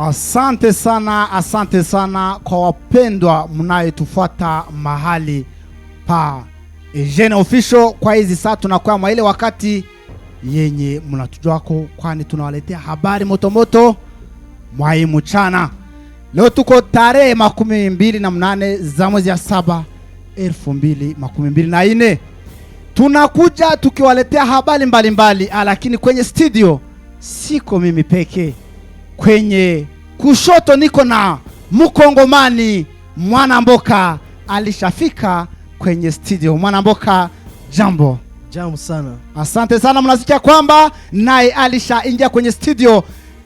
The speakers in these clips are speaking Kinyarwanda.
Asante sana kwa wapendwa mnayetufuata mahali pa Eugene Official. Kwa hizi saa tunakuwa ile wakati yenye mnatujwako, kwani tunawaletea habari motomoto muhimu chana. Leo tuko tarehe 28 za mwezi ya 7 2024. Tunakuja tukiwaletea habari mbalimbali, lakini kwenye studio siko mimi peke. Kwenye kushoto niko na Mkongomani Mwanamboka, alishafika kwenye studio. Mwanamboka, jambo. Jambo sana. Asante sana. Mnasikia kwamba naye alishaingia kwenye studio.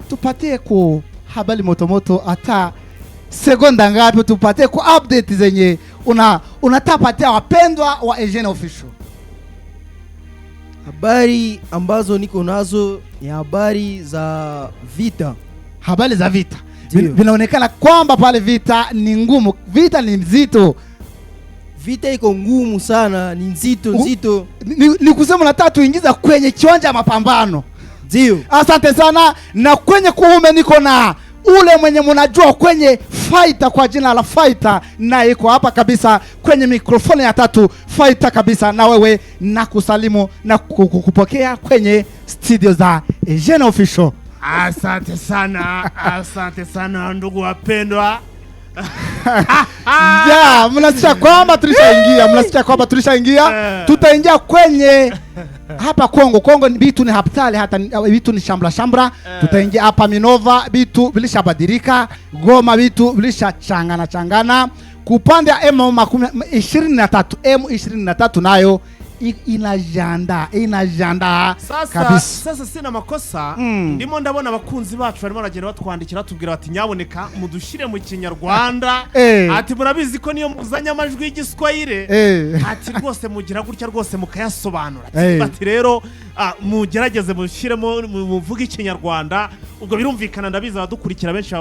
Tupatie ku habari motomoto hata sekonda ngapi, tupatie ku update zenye unatapatia wapendwa wa Eugene Official. Habari ambazo niko nazo ni habari za vita. Habari za vita. Vinaonekana kwamba pale vita ni ngumu, vita ni nzito. Vita iko ngumu sana, ni nzito. Ni kusema nataka tuingiza kwenye kiwanja mapambano. Ndio. Asante sana. Na kwenye kuume niko na ule mwenye mnajua kwenye fighter kwa jina la fighter, na yuko hapa kabisa kwenye mikrofoni ya tatu. Fighter kabisa, na wewe nakusalimu na kukupokea kwenye studio za Eugene Official. Asante sana ndugu wapendwa. Ya, mnasikia kwamba tulishaingia. Tutaingia kwenye hapa Kongo ni bitu ni hapitali, hata bitu ni shambra. Tutaingia hapa Minova, bitu bilishabadilika. Goma bitu bilishachangana. Kupande ya M23 nayo inajanda kabisa. Sasa sina makosa. Ndimo ndabona abakunzi bacu barimo baragenda batwandikira tubwira bati nyaboneka mudushire mu Kinyarwanda. Ati murabizi ko niyo muzanya amajwi y'igiswahili. Ati rwose mugira gutya rwose mukayasobanura. Bati rero mugerageze mushiremo muvuga Ikinyarwanda, ubwo birumvikana. Ndabiza abadukurikira benshi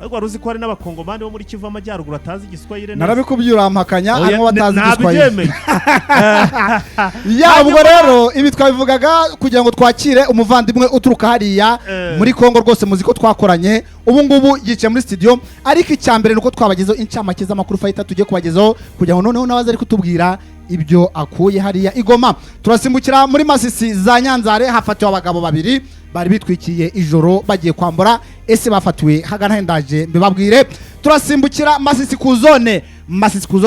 ariko waruzi ko hari n'abakongomani bo muri Kivu Amajyaruguru atazi igiswahili. Narabikubwira urampakanya arimo batazi igiswahili. Ya, ubwo rero ibi twabivugaga kugira ngo twakire umuvandimwe uturuka hariya muri Kongo. Rwose muzi ko twakoranye, ubu ngubu yicaye muri studio. Ariko icyambere nuko twabagezeho incamake z'amakuru fighter tugiye kubagezaho kugira ngo noneho nabaza ari kutubwira ibyo akuye hariya Igoma. Turasimbukira muri Masisi za Nyanzare, hafatiwe abagabo babiri bari bitwikiye ijoro bagiye kwambura. Ese bafatiwe hagana hendaje mbibabwire. Turasimbukira Masisi ku zone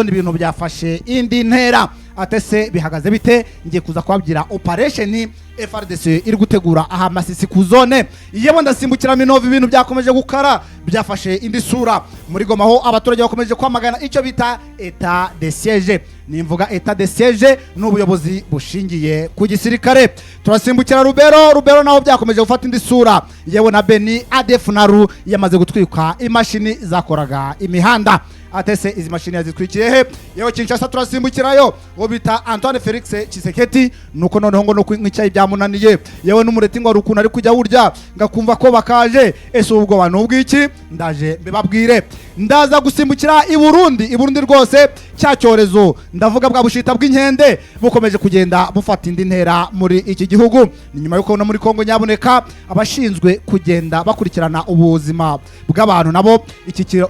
ibintu byafashe indi ntera. Atese bihagaze bite? Ngiye kuza kwabwira operation FRDC iri gutegura aha Masisi ku zone. Yebo ndasimbukira Minova, ibintu byakomeje gukara, byafashe indi sura. Muri Goma ho abaturage bakomeje kwamagana icyo bita état de siège. Nimvuga état de siège n'ubuyobozi bushingiye ku gisirikare. Turasimbukira Rubero naho byakomeje gufata indi sura. Yewe na Beni ADF naru yamaze gutwika imashini zakoraga imihanda. Atese izi mashini yazitwikiye he? Yewe Kinshasa turasimbukirayo bita Antoine Felix Tshisekedi, nuko noneho ngo no kwicyayi byamunaniye. Yewe n'umureti ngo rukuna ari kujya burya ngakumva ko bakaje. Ese ubwo bantu ubwiki ndaje mbibabwire. Ndaza gusimbukira i Burundi rwose cya cyorezo ndavuga bwa bushita bw'inkende bukomeje kugenda bufata indi ntera muri iki gihugu. Ni nyuma yuko no muri Kongo nyaboneka abashinzwe kugenda bakurikirana ubuzima bw'abantu nabo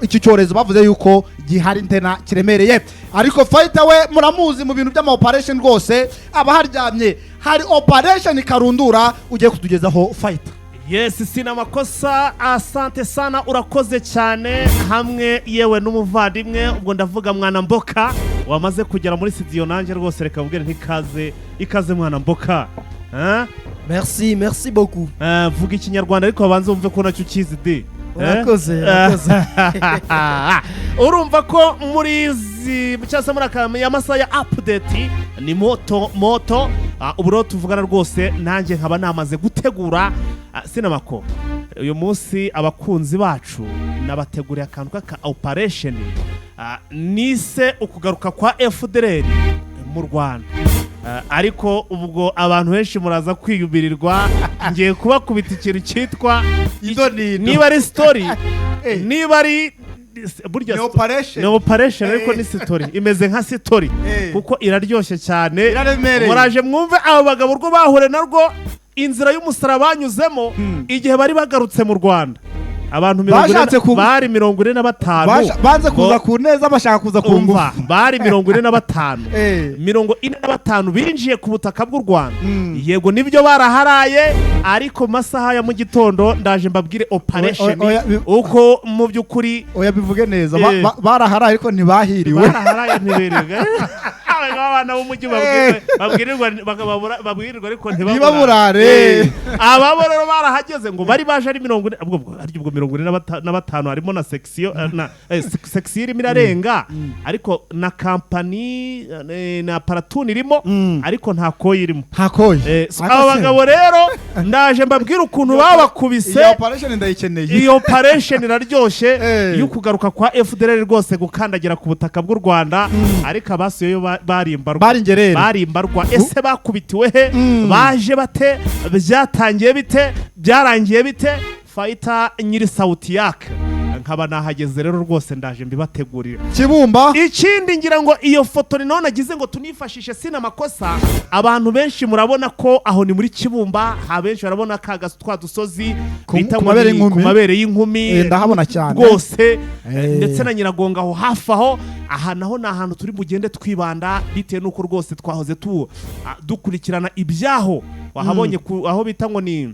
iki cyorezo bavuze yuko gihari ntena kiremereye. Ariko fighter we muramuzi mu bintu by'ama operation rwose abaharyamye hari operation karundura ugiye kutugezaho fighter. Yes, sina makosa. Asante sana, urakoze cyane. Hamwe yewe n'umuvandimwe, ubwo ndavuga Mwanamboka wamaze kugera muri studio. Nanjye rwose reka mubwire ikaze Mwanamboka. Merci beaucoup. Vuga Ikinyarwanda ariko abanze umve ko nacyo ukizi de. Urakoze. Urumva ko muri cyangwa muri amasaha ya update ni moto. Uburo tuvugana rwose nanjye nkaba namaze gutegura sinamako. Uyu munsi abakunzi bacu nabateguriye akantu ka operation nise ukugaruka kwa FDLR mu Rwanda. Ariko ubwo abantu benshi muraza kwiyubirirwa. Ngiye kubakubita ikintu cyitwa niba ari story, niba ari burya no operation ariko ni story imeze nka story kuko iraryoshye cyane. Muraje mwumve abo bagabo rwo bahure narwo inzira y'umusaraba banyuzemo igihe bari bagarutse mu Rwanda. abantu Bashatse bari 45 banze kuza ku neza bashaka kuza ku ngufu bari 45 45 binjiye ku butaka bw'u Rwanda yego nibyo baraharaye ariko masaha ya mu gitondo ndaje mbabwire operation uko mu by'ukuri oya bivuge neza baraharaye ariko ntibahiriwe baraharaye ntiberega abana b'umujyi babwirirwa ariko ntibaburare ababo rero barahageze ngo bari baje ari 45 harimo na section irimo irarenga ariko na company na paratuni irimo ariko nta koyi irimo aba bagabo rero ndaje mbabwira ukuntu babakubise iyo operation iraryoshe yo kugaruka kwa FDLR rwose gukandagira ku butaka bw'u Rwanda ariko abasuyeyo barimbarwa ese bakubitiwe he baje bate byatangiye bite byarangiye bite fighter nyiri sauti yake nkaba nahageze rero rwose ndaje mbibategurira Kibumba ikindi ngira ngo iyo foto ni none agize ngo tunifashishe sina makosa abantu benshi murabona ko aho ni muri Kibumba abenshi barabona kaga twa dusozi bita ku mabere y'inkumi ndahabona cyane rwose ndetse na Nyiragonga aho hafi aho aha naho na ahantu turi mugende twibanda bitewe nuko rwose twahoze dukurikirana ibyaho wahabonye aho bita ngo ni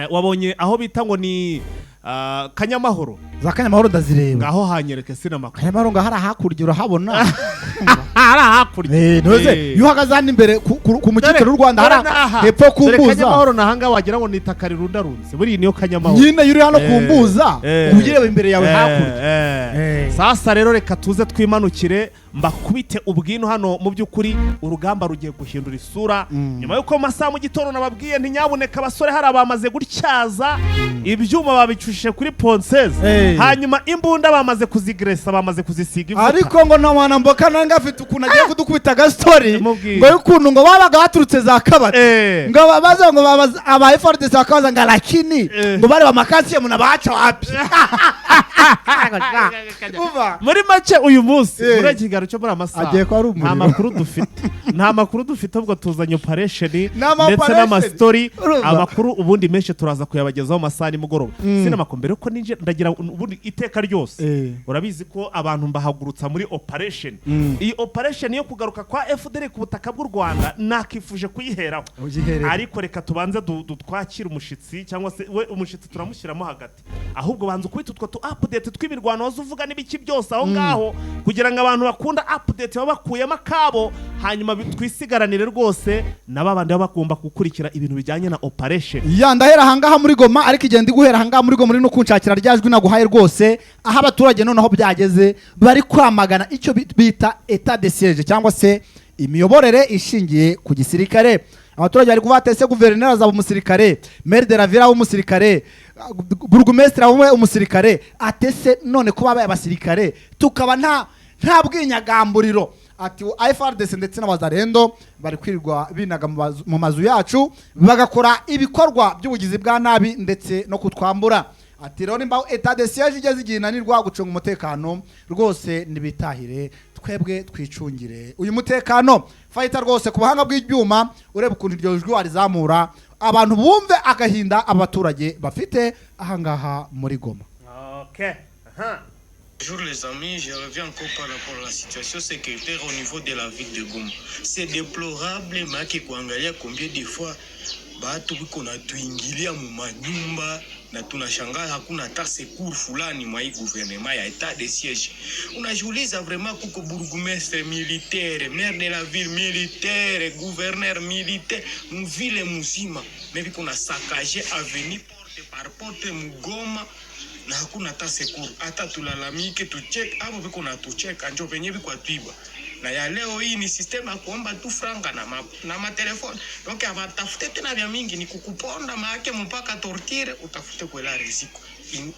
wabonye aho bita ngo ni Kanyamahoro za Kanyamahoro ndazireba ngaho hanyereke sinama Kanyamahoro ngahara hakurya urahabona ara hakurya noze yuhagaze hano imbere ku mukikiro w'u Rwanda hara hepfo kumbuza Kanyamahoro nahanga wagira ngo nitakari rundarunze buri niyo Kanyamahoro nyine yuri hano kumbuza ugireba imbere yawe hakurya sasa rero reka tuze twimanukire mbakubite ubwino hano mu by'ukuri urugamba rugiye guhindura isura nyuma yuko masaha mu gitondo nababwiye ntinyabuneka abasore hari abamaze gutyaza ibyuma babicushije kuri ponseze hanyuma imbunda bamaze kuzigresa bamaze kuzisiga ivuka ariko ngo ntawana mboka nanga afite ukuntu agiye kudukubita ga story ngo yukuntu ngo babaga baturutse za kabati ngo babaza ngo aba FRDC bakaza ngo lakini ngo bari bamakasiye munabaca wapi muri make uyu munsi muri cyo muri amasaha nta makuru dufite ubwo tuzanye operation ndetse n'amastori amakuru ubundi menshi turaza kuyabagezaho amasaha nimugoroba sinamako mbere ko ninje ndagira ubundi iteka ryose urabizi ko abantu mbahagurutsa muri operation iyi operation yo kugaruka kwa FDL ku butaka bw'u Rwanda nakifuje kuyiheraho ariko reka tubanze twakira umushitsi cyangwa se we umushitsi turamushyiramo hagati ahubwo banze kubita utwo update tw'imirwano wazuvuga n'ibiki byose aho ngaho kugira ngo abantu bakunda update babakuyemo akabo hanyuma twisigaranire rwose nababandi bagomba gukurikira ibintu bijyanye na operation ndahera hangaha muri Goma ariko igenda guhera hangaha muri Goma muri no kunshakira ryajwi naguhaye rwose aho abaturage noneho byageze bari kwamagana icyo bita état de siège cyangwa se imiyoborere ishingiye ku gisirikare abaturage bari kuvatese guverineri azaba umusirikare maire de la ville w'umusirikare burugumestre w'umusirikare atese none ko babaye abasirikare tukaba nta bwinyagamburiro ati FRDC ndetse n'abazarendo bari kwirwa binaga mu mazu yacu bagakora ibikorwa by'ubugizi bwa nabi ndetse no kutwambura ati rero nimba état de siège igeze iginanirwa gucunga umutekano rwose nibitahire twebwe twicungire uyu mutekano fighter rwose ku bahanga bw'ibyuma ureba ukuntu iryo jwi warizamura abantu bumve agahinda abaturage bafite ahangaha muri Goma. Bonjour les amis, je reviens encore par rapport à la situation sécuritaire au niveau de la ville de Goma. C'est déplorable, mais kuangalia combien de fois batu biko na tuingilia mu manyumba na tunashangaa hakuna hata secours fulani mwa hii gouvernement ya état de siège. Unajiuliza vraiment kuko burgomestre militaire, maire de la ville militaire, gouverneur militaire, mu ville muzima, mais biko na saccager avenue porte par porte mu Goma. Na hakuna hata secours hata tulalamike tucheck hapo biko na tucheck anjo venye biko atiba na ya leo hii ni system ya kuomba tu franga na matelefoni donc abatafute tena vya mingi ni kukuponda maake mpaka tortire utafute kwela risiko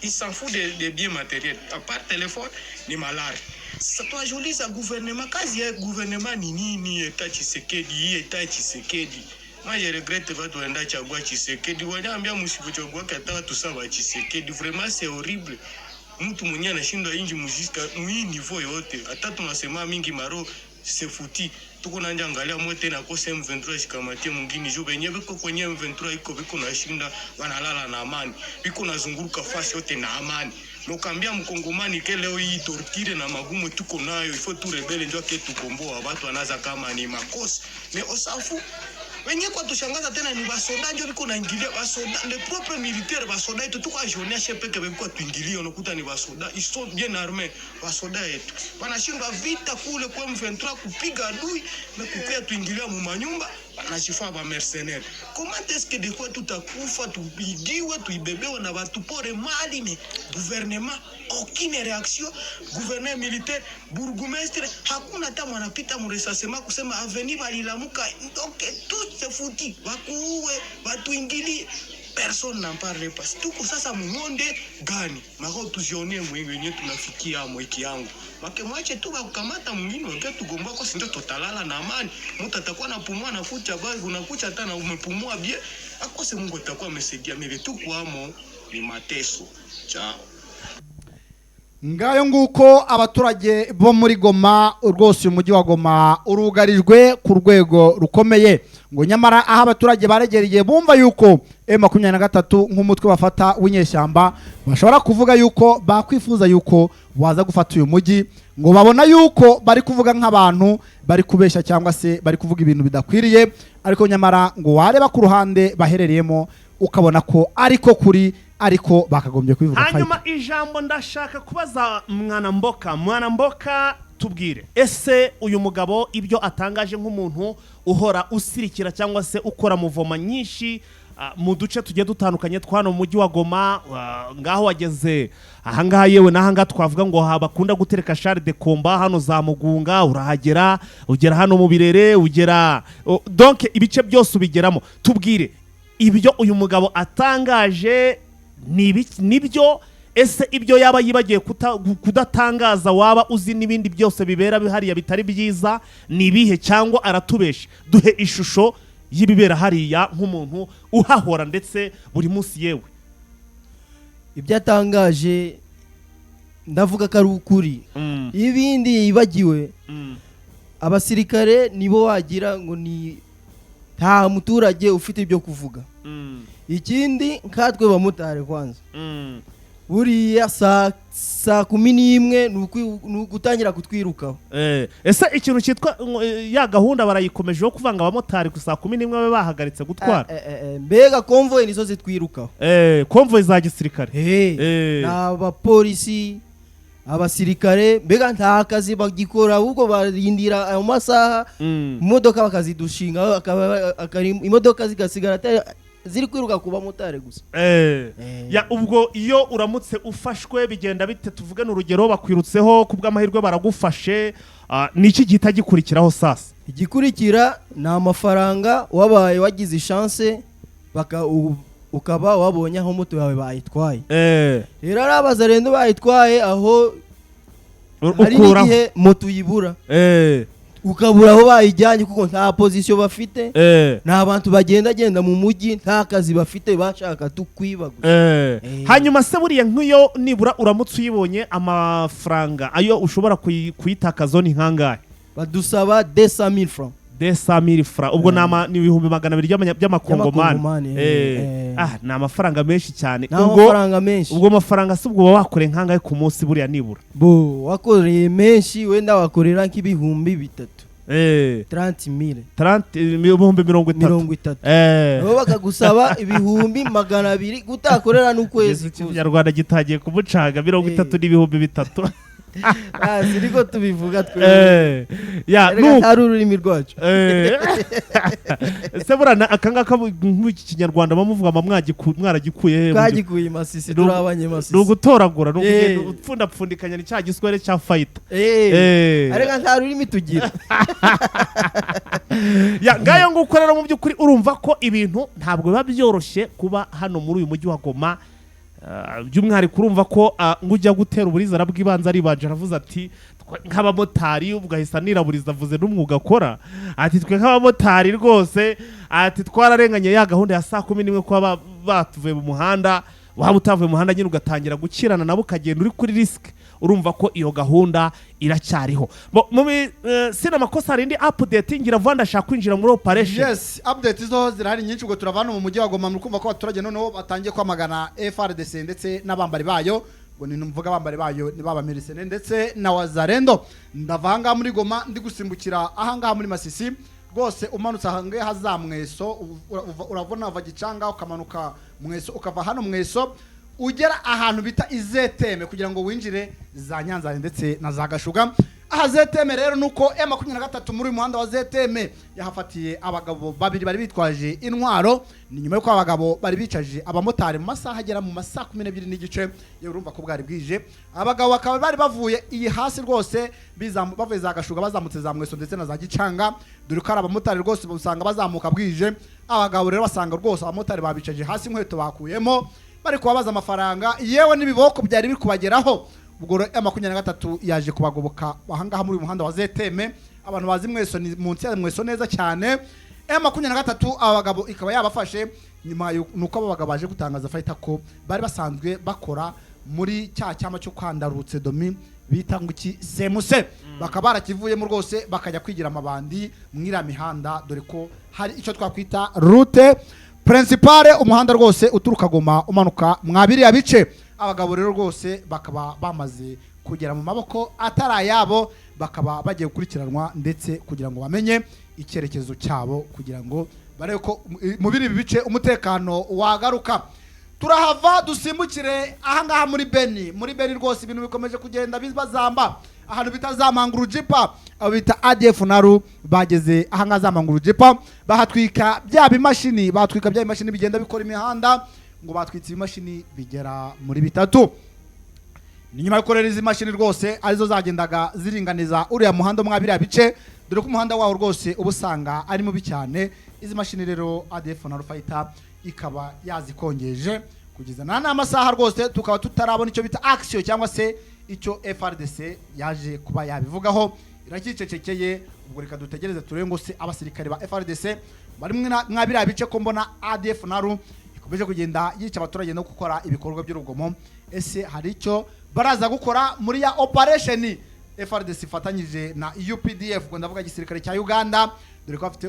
il s'en fout de biens matériels à part téléphone ni malari sasa tuajuliza gouvernement kazi ya gouvernement ni nini eta Tshisekedi moi je regrette watu waenda chagua Tshisekedi wanaambia msipochagua kata watu sawa Tshisekedi vraiment c'est horrible mtu mwenyewe anashindwa inji muzika mwi niveau yote hata tunasema mingi maro se futi tuko nanja angalia mwete na kosa M23 shikamatie mwingine juu benye biko kwenye M23 iko biko na shinda wanalala na amani biko nazunguruka fasi yote na amani mukambia mkongomani ke leo hii tortire na magumu tuko nayo ifo tu rebele ndio ke tukomboa watu anaza kama ni makosa me osafu wenye kwa tushangaza tena ni basoda ndio biko naingilia basoda le propre militaire basoda yetu tuko ajonia shepeke biko tuingilia unakuta ni basoda ils sont bien armés basoda yetu wanashinda vita kule kwa M23 kupiga adui na kukia tuingilia mu manyumba wanashifaa ba mercenaires comment est-ce que des fois tutakufa tupigiwe tuibebewe na watu pore mali mais gouvernement aucune réaction gouverneur militaire bourgmestre hakuna hata mwanapita mresasema kusema avenir balilamuka donc tout se fouti wakuue watuingilie personne n'en parle pas tuko sasa mumonde gani mako tuzionie mwenye tunafikia mwiki yangu make mwache tu bakamata mwingine wake tugomba kwa sindio totalala na amani mtu atakuwa napumua na kucha bali unakucha hata na umepumua bie akose Mungu atakuwa amesaidia mimi tu kwamo ni mateso chao ngayo nguko abaturage bo muri Goma rwose umujyi wa Goma urugarijwe ku rwego rukomeye ngo nyamara aho abaturage baregereye bumva yuko M23 nk'umutwe bafata w'inyeshyamba bashobora kuvuga yuko bakwifuza yuko waza gufata uyu mujyi ngo babona yuko bari kuvuga nk'abantu bari kubesha cyangwa se bari kuvuga ibintu bidakwiriye ariko nyamara ngo wareba ku ruhande baherereyemo ukabona ko ariko kuri ariko bakagombye kubivuga hanyuma ijambo ndashaka kubaza mwana mboka tubwire ese uyu mugabo ibyo atangaje nk'umuntu uhora usirikira cyangwa se ukora muvoma nyinshi mu duce tugiye dutandukanye twano mu mujyi wa Goma ngaho wageze ahangaha yewe nahanga twavuga ngo bakunda gutereka Charles de Comba hano za Mugunga urahagera ugera hano mu Birere ugera donc ibice byose ubigeramo tubwire ibyo uyu mugabo atangaje nibyo ese ibyo yaba yibagiye kudatangaza waba uzi n'ibindi byose bibera hariya bitari byiza nibihe cyangwa aratubesha duhe ishusho y'ibibera hariya nk'umuntu uhahora ndetse buri munsi yewe ibyo atangaje ndavuga ko ari ukuri ibindi yibagiwe abasirikare nibo wagira ngo ni nta muturage ufite ibyo kuvuga ikindi nkatwe bamutare kwanza buriya saa 11 ni ugutangira kutwirukaho ese ikintu cyitwa ya gahunda barayikomeje yo kuvanga abamotari ku saa 11 babe bahagaritse gutwara mbega convoy nizo zitwirukaho convoy za gisirikare n'abapolisi abasirikare mbega nta kazi bagikora ahubwo barindira ayo masaha imodoka bakazidushinga imodoka zigasigara ziri kwiruka kuba motare gusa ya ubwo iyo uramutse ufashwe bigenda bite tuvuge n'urugero bakwirutseho kubw'amahirwe baragufashe niki gihita gikurikiraho sasa igikurikira ni amafaranga wabaye wagize chance ukaba wabonye aho moto yawe bayitwaye rero arabaza rendo bayitwaye aho hari n'igihe moto yibura ukabura aho bayijyanye kuko nta position bafite nta abantu bagenda mu mujyi nta kazi bafite bashaka tukwiba gusa hanyuma se buriya nk'iyo nibura uramutse uyibonye amafaranga ayo ushobora kuyitakaza ni nkangahe badusaba 200,000 francs 200,000 francs ubwo ni ibihumbi 200 by'amakongomani ni amafaranga menshi cyane ubwo amafaranga se ubwo wakore nkangahe ku munsi buriya nibura wakoreye menshi wenda wakorera nk'ibihumbi 30,000 nabo bakagusaba ibihumbi 200 gutakorera n'ukwezi Ikinyarwanda gitagiye kumucaga 30 n'ibihumbi 3 siriko tubivuga twe ari ururimi rwacu ese burana akangaka nk'iki Kinyarwanda bamuvuga mwaragikuye twagikuye Masisi turabanye Masisi nugutoragura upfundapfundikanya ni cya giswere cya fighter arega nta rurimi tugira ngayo ngukorera mu by'ukuri urumva ko ibintu ntabwo biba byoroshye kuba hano muri uyu mujyi wa Goma by'umwihariko urumva ko ngujya gutera uburiza arabwibanza aribanje aravuze ati nk'abamotari ugahisa niraburiza avuze n'umwuga akora ati twe nk'abamotari rwose ati twararenganye ya gahunda ya saa 11 kuba batuvuye mu muhanda waba utavuye mu muhanda nyine ugatangira gukirana nabo ukagenda uri kuri risk urumva ko iyo gahunda iracyariho sina makosa hari indi update ngira vuba ndashaka kwinjira muri operation. Yes, update zo zirahari nyinshi ubwo turavana mu mujyi wa Goma muri kumva ko abaturage noneho batangiye kwamagana FRDC ndetse n'abambari bayo ngo ni numvuga abambari bayo ni baba Milisene ndetse na Wazarendo. Ndavanga muri Goma ndi gusimbukira ahanga muri Masisi rwose umanutse ahange hazamweso uravuna ava Gicanga ukamanuka mweso ukava hano mweso ugera ahantu bita Izeteme kugira ngo winjire za Nyanza ndetse na za Gashuga. Aha Zeteme rero nuko M23 muri muhanda wa Zeteme yahafatiye abagabo babiri bari bitwaje intwaro. Ni nyuma yuko abagabo bari bicaje abamotari mu masaha agera mu masaha 12 n'igice urumva ko bwari bwije. Abagabo bakaba bari bavuye iyi hasi rwose bavuye za Gashuga bazamutse za Mweso ndetse na za Gicanga dore ko abamotari rwose usanga bazamuka bwije. Abagabo rero basanga rwose abamotari babicaje hasi inkweto bakuyemo bari kubabaza amafaranga yewe n'ibiboko byari bikubageraho. Ubwo M23 yaje kubagoboka ahangaha muri muhanda wa Zeteme. Abantu bazi Mweso ni munsi ya Mweso neza cyane. M23 abagabo ikaba yabafashe nyuma nuko abagabo baje gutangaza fight ko bari basanzwe bakora muri cyama cyo kwandarutse domi bita nguki semuse bakaba barakivuyemo rwose bakajya kwigira amabandi mwira mihanda dore ko hari icyo twakwita route principale umuhanda rwose uturuka Goma umanuka mwabiri ya bice. Abagabo rero rwose bakaba bamaze kugera mu maboko atarayabo bakaba bagiye gukurikiranwa ndetse kugira ngo bamenye icyerekezo cyabo kugira ngo barebe ko mu biri bice umutekano wagaruka. Turahava dusimbukire ahangaha muri Beni rwose ibintu bikomeje kugenda bizamba ahantu bitazamanguru jipa abita ADF naru bageze ahangaha zamanguru jipa bahatwika bya bimashini bigenda bikora imihanda ngo batwitse ibimashini bigera muri 3. Ni nyuma y'ukorera izi mashini rwose arizo zagendaga ziringaniza uriya muhanda mwabiri bice dore ko umuhanda waho rwose ubusanga ari mubi cyane. Izi mashini rero ADF na Fighter ikaba yazikongeje kugeza n'amasaha rwose tukaba tutarabona icyo bita action cyangwa se icyo FRDC yaje kuba yabivugaho irakicecekeye. Ubwo reka dutegereze turebe ngo se abasirikare ba FRDC bari mwabiri bice ko mbona ADF naru ikomeje kugenda yica abaturage no gukora ibikorwa by'urugomo. Ese hari icyo baraza gukora muri ya operation FRDC ifatanyije na UPDF ngo ndavuga gisirikare cya Uganda dore ko bafite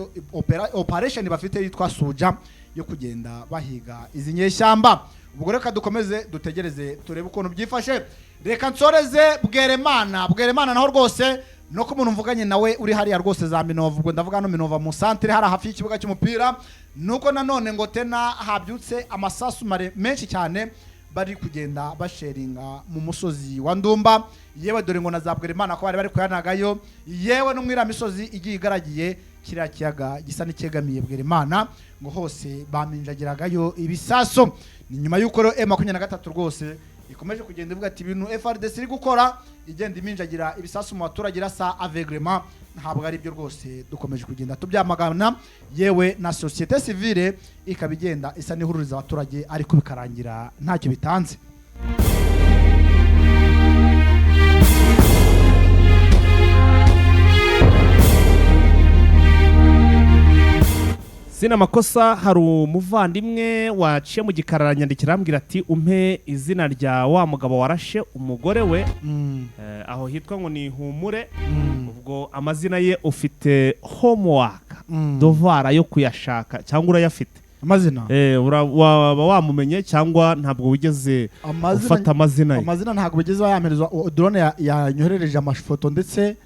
operation bafite yitwa Suja yo kugenda bahiga izi nyeshyamba. Ubwo reka dukomeze dutegereze turebe ukuntu byifashe. Reka nsoreze Bweremana naho rwose no ko umuntu mvuganye nawe uri hariya rwose za Minova. Ubwo ndavuga no Minova mu centre hari hafi y'ikibuga cy'umupira nuko nanone ngo tena habyutse amasasu menshi cyane bari kugenda basheringa mu musozi wa Ndumba yewe dore ngo nazabwira Imana ko bari kuyanagayo yewe n'umwira misozi igiye igaragiye kiriya kiyaga gisa n'ikegamiye Bweremana ngo hose baminjagiragayo ibisaso. Ni nyuma y'uko M23 rwose ikomeje kugenda ivuga ati ibintu FRDC iri gukora igenda iminjagira ibisasu mu baturage rasa avegrement ntabwo ari byo rwose dukomeje kugenda tubyamagana yewe na societe civile ikabigenda isa n'ihururiza abaturage ariko bikarangira ntacyo bitanze. Sina makosa hari umuvandimwe waciye mu gikarara nyandikira ambwira ati umpe izina rya wa mugabo warashe umugore we aho hitwa ngo ni Humure. Ubwo amazina ye ufite homework dovara yo kuyashaka cyangwa urayafite amazina wamumenye cyangwa ntabwo wigeze ufata amazina ye? Amazina ntabwo bigeze bayamerezwa. Drone yanyoherereje amafoto ndetse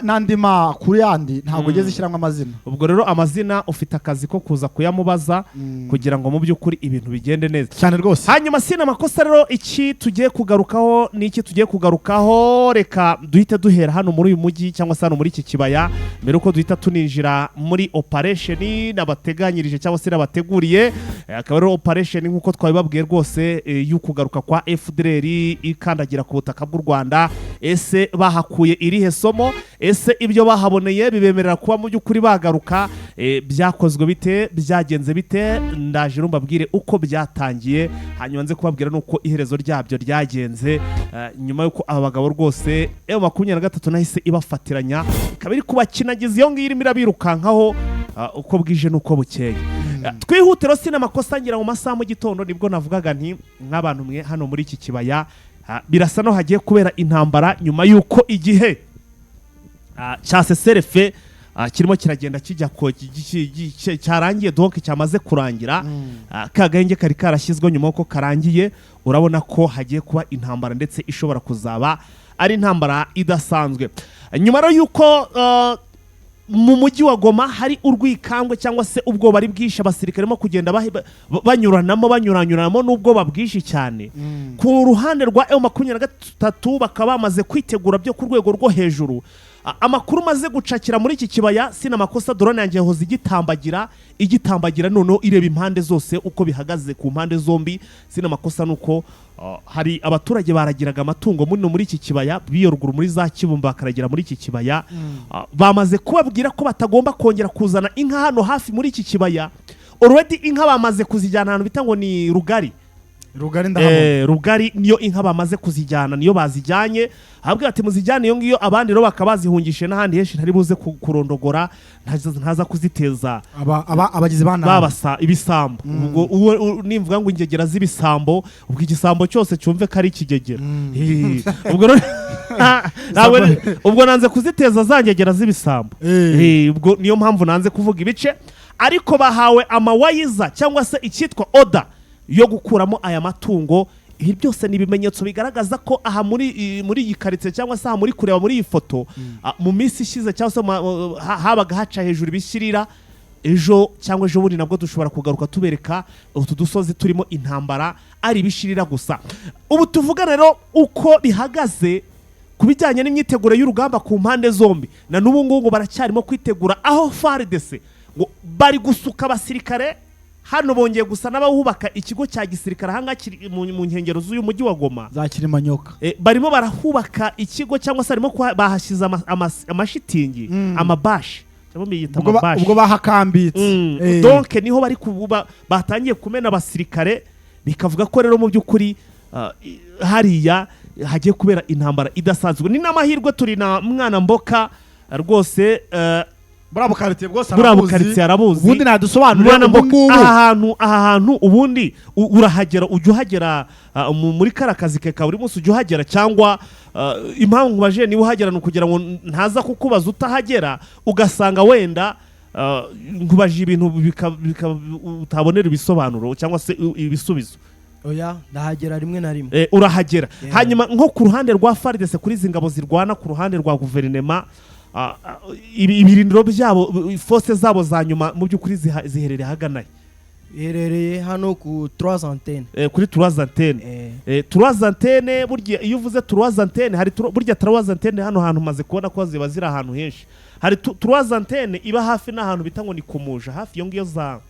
n'andi makuru yandi ntabwo ugeze ishyiramo amazina. Ubwo rero amazina ufite akazi ko kuza kuyamubaza kugira ngo mu by'ukuri ibintu bigende neza cyane rwose. Hanyuma sina makosa rero iki tugiye kugarukaho reka duhite duhera hano muri uyu mujyi cyangwa se hano muri iki kibaya mbere uko duhita tuninjira muri operation n'abateganyirije cyangwa se n'abateguriye. Akaba rero operation nk'uko twabibabwiye rwose y'ukugaruka kwa FDLR ikandagira ku butaka bw'u Rwanda. Ese bahakuye irihe somo? Ese ibyo bahaboneye bibemerera kuba mu by'ukuri bagaruka? Byakozwe bite? Byagenze bite? Ndaje rumbabwire uko byatangiye hanyuma nze kubabwira nuko iherezo ryabyo ryagenze nyuma yuko aba bagabo rwose M23 nahise ibafatiranya ikaba iri kubakinagiza iyo ngiyo irimo irabirukankaho uko bwije nuko bukeye. twihutiro sinamakosa ngira mu masaha mu gitondo nibwo navugaga nti nk'abantu mwe hano muri iki kibaya birasa no hagiye kubera intambara nyuma y'uko igihe cya seserefe kirimo kiragenda kijya ko cyarangiye donc cyamaze kurangira kagahenge kari karashyizwe nyuma ko karangiye urabona ko hagiye kuba intambara ndetse ishobora kuzaba ari intambara idasanzwe nyuma rero yuko mu mujyi wa Goma hari urwikangwe cyangwa se ubwoba ari bwinshi abasirikare mo kugenda banyuranyuranamo n'ubwoba bwinshi cyane ku ruhande rwa M23 bakaba bamaze kwitegura byo ku rwego rwo hejuru amakuru maze gucakira muri iki kibaya sinamakosa drone yanjye hoze igitambagira noneho ireba impande zose uko bihagaze ku mpande zombi sinamakosa nuko hari abaturage baragiraga amatungo muri iki kibaya biyoruguru muri za Kibumba bakaragira muri iki kibaya bamaze kubabwira ko batagomba kongera kuzana inka hano hafi muri iki kibaya already inka bamaze kuzijyana ahantu bita ngo ni Rugari niyo inka bamaze kuzijyana niyo bazijyanye habwe ati muzijyane iyo ngiyo abandi ro bakabazihungishe n'ahandi henshi ntari buze kurondogora ntaza kuziteza abagizi babasa ibisambo ubwo nimvuga ngo ingegera z'ibisambo ubwo igisambo cyose cyumve kari ikigegera ubwo nanze kuziteza zangegera z'ibisambo ubwo niyo mpamvu nanze kuvuga ibice ariko bahawe amawayiza cyangwa se icyitwa order yo gukuramo aya matungo ibi byose ni ibimenyetso bigaragaza ko aha muri iyi karitsiye cyangwa se aha muri kureba muri iyi foto mu minsi ishize cyangwa se habaga haca hejuru ibishyirira ejo cyangwa ejo bundi nabwo dushobora kugaruka tubereka utu dusozi turimo intambara ari ibishirira gusa ubu tuvuga rero uko bihagaze ku bijyanye n'imyiteguro y'urugamba ku mpande zombi na n'ubu ngubu baracyarimo kwitegura aho FARDC ngo bari gusuka abasirikare hano bongeye gusa n'abahubaka ikigo cya gisirikare hanga kiri mu nkengero z'uyu mujyi wa Goma za Kirimanyoka barimo barahubaka ikigo cyangwa se arimo bahashize amashitingi amabashi ubwo bahakambitse donc niho bari batangiye kumena abasirikare bikavuga ko rero mu by'ukuri hariya hagiye kubera intambara idasanzwe ni n'amahirwe turi na mwana mboka rwose Bravo karite bwose arabuzi ubundi nadusobanurira ngo aha hantu ubundi urahagera uhagera muri karakazi ke ka buri munsi uhagera cyangwa impamvu baje niba uhagera no kugira ngo ntaza kukubaza utahagera ugasanga wenda nkubaje ibintu utabonera ibisobanuro cyangwa se ibisubizo oya ndahagera rimwe na rimwe urahagera hanyuma nko ku ruhande rwa FARDC kuri zingabo zirwana ku ruhande rwa guverinema ibirindiro byabo force zabo za nyuma mu by'ukuri ziherereye haganaye iherereye hano ku 3 antennes kuri 3 antennes 3 antennes burya iyo uvuze 3 antennes hari burya 3 antennes hano hantu maze kubona ko ziba zira ahantu henshi hari 3 antennes iba hafi n'ahantu bita ngo ni kumuja hafi yo ngiyo za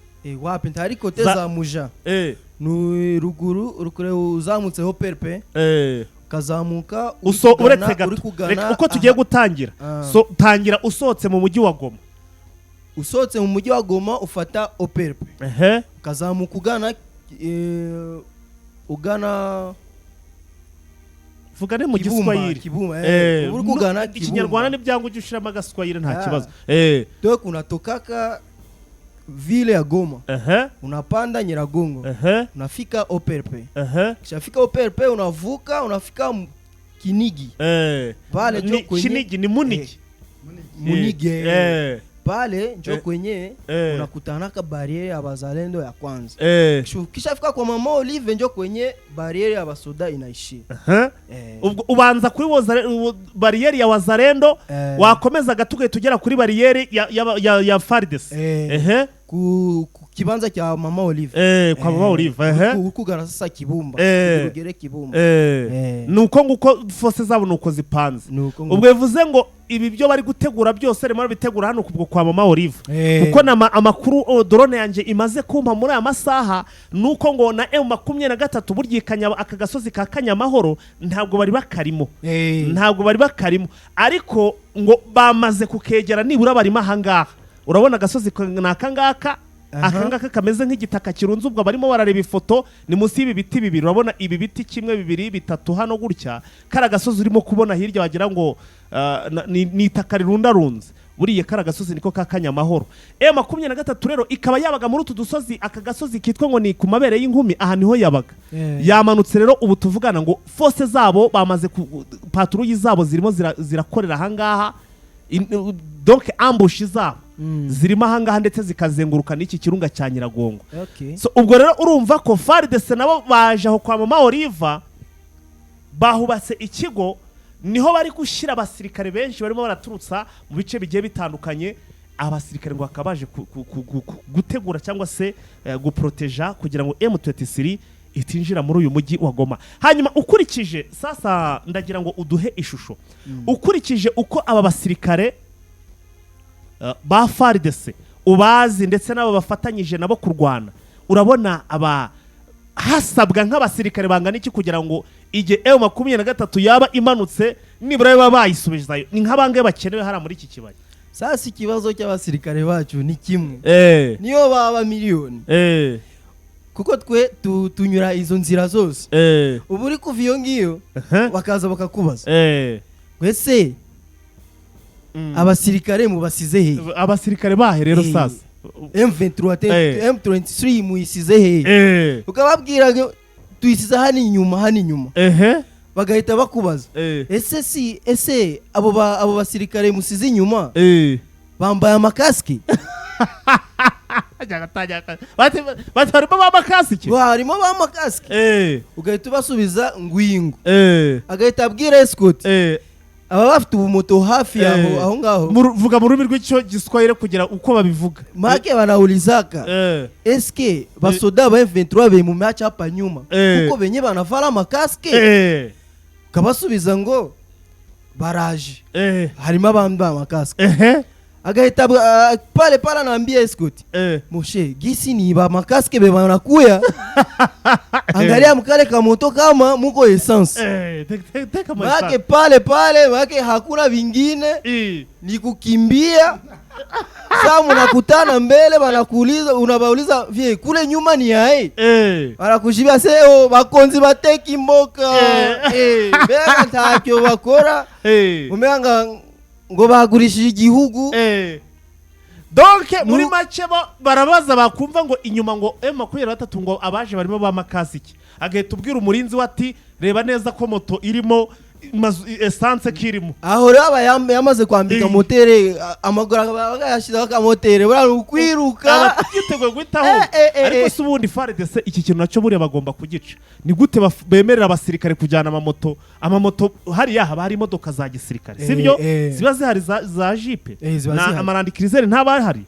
wapi ntari kote za muja ni ruguru urukure uzamutseho perpe kazamuka uretse gato uko tugiye gutangira so tangira usohotse mu mujyi wa Goma usohotse mu mujyi wa Goma ufata operpe kazamuka ugana vugane mu giswahili uri kugana ikinyarwanda n'ibyangwa ujye ushiramo agaswahili nta kibazo donc unatokaka vile ya Goma unapanda Nyiragongo unafika Operpe kishafika Operpe unavuka unafika Kinigi pale njo kwenye Kinigi ni Munigi pale njo kwenye unakutanaka bariere ya bazalendo ya kwanza kishafika kwa Mama Olive njo kwenye bariere ya basoda inaishia ubanza kuri bariere ya wazalendo wakomeza gatuke tugera kuri bariere ya FARDC ku kibanza cya Mama Olive kwa Mama Olive ukugana sasa Kibumba urugere Kibumba nuko nguko force zabo nuko zipanze ubwo bivuze ngo ibi byo bari gutegura byose remo bitegura hano kubwo kwa Mama Olive kuko na amakuru drone yanje imaze kumpa muri aya masaha nuko ngo na M23 buryikanya akagasozi ka Kanyamahoro ntabwo bari bakarimo ariko ngo bamaze kukegera nibura bari mahangaha urabona agasozi nakangaka akangaka kameze nk'igitaka kirunze ubwo barimo barareba ifoto ni munsi y'ibi biti bibiri urabona ibi biti kimwe bibiri bitatu hano gutya kara gasozi urimo kubona hirya wagira ngo ni itaka rirundarunze buriye kara gasozi niko ka Kanyamahoro. M23 rero ikaba yabaga muri utu dusozi, aka gasozi kitwa ngo ni ku mabere y'inkumi, aha niho yabaga. Yamanutse rero ubu tuvugana ngo force zabo bamaze patrouille zabo zirimo zirakorera ahangaha, donc ambush zabo zirimo ahangaha ndetse zikazenguruka n'iki kirunga cya Nyiragongo. So ubwo rero urumva ko FARDC nabo baje aho kwa Mama Oliva bahubatse ikigo, niho bari gushyira abasirikare benshi barimo baraturutsa mu bice bigiye bitandukanye. Abasirikare ngo bakabaje gutegura cyangwa se guproteja kugira ngo M23 itinjira muri uyu mujyi wa Goma. Hanyuma ukurikije sasa ndagira ngo uduhe ishusho, ukurikije uko aba basirikare ba FARDC ubazi ndetse nabo bafatanyije nabo kurwana, urabona aba hasabwa nk'abasirikare bangana iki kugira ngo ije M23 yaba imanutse nibura baba bayisubizayo? Ni nk'abangaye bakenewe hara muri iki kibaya. Sasa ikibazo cy'abasirikare bacu ni kimwe, niyo baba miliyoni, kuko twe tunyura izo nzira zose. Ubu uri kuva iyo ngiyo bakaza bakakubaza wese abasirikare mu basize he? Abasirikare bahe rero sasa M23 muyisize he? Ukababwira tuyisize hani inyuma bagahita bakubaza ese abo basirikare musize inyuma bambaye amakaski? Barimo b'amakaski? Barimo b'amakaski. Ugahita ubasubiza ngwingo, agahita abwira escort aba bafite ubumoto hafi aho ngaho, vuga mu rurimi rw'icyo giswahili kugira uko babivuga. Make banaulizaka eske basoda ba M23 be mu match hapa nyuma kuko benye banavala amakaski? Kabasubiza ngo baraje harimo abamba amakaski. Agahita pale anaambia escort moshe gisi ni ba makaski be banakuya angalia mkale ka moto kama muko essence. Make pale make hakuna vingine ni kukimbia. Sasa mnakutana mbele banakuuliza, unabauliza vie kule nyuma ni yae barakushibia seo bakonzi bateki mboka bega ntacyo bakora umenga ngo bagurishije igihugu. Donc muri make barabaza bakumva ngo inyuma ngo M23 ngo abaje barimo b'amakasiki, agahita ubwira umurinzi wati reba neza ko moto irimo essence kirimo. Aho raba yamaze kwambika motere amagura bagayashyizeho ka motere bari ukwiruka yiteguye guhitaho. Ariko se ubundi FARDC iki kintu nacyo buriya bagomba kugica. Ni gute bemerera abasirikare kujyana amamoto hariya haba hari imodoka za gisirikare sibyo? Ziba zihari za jipe na amarandi cruiser ntabahari.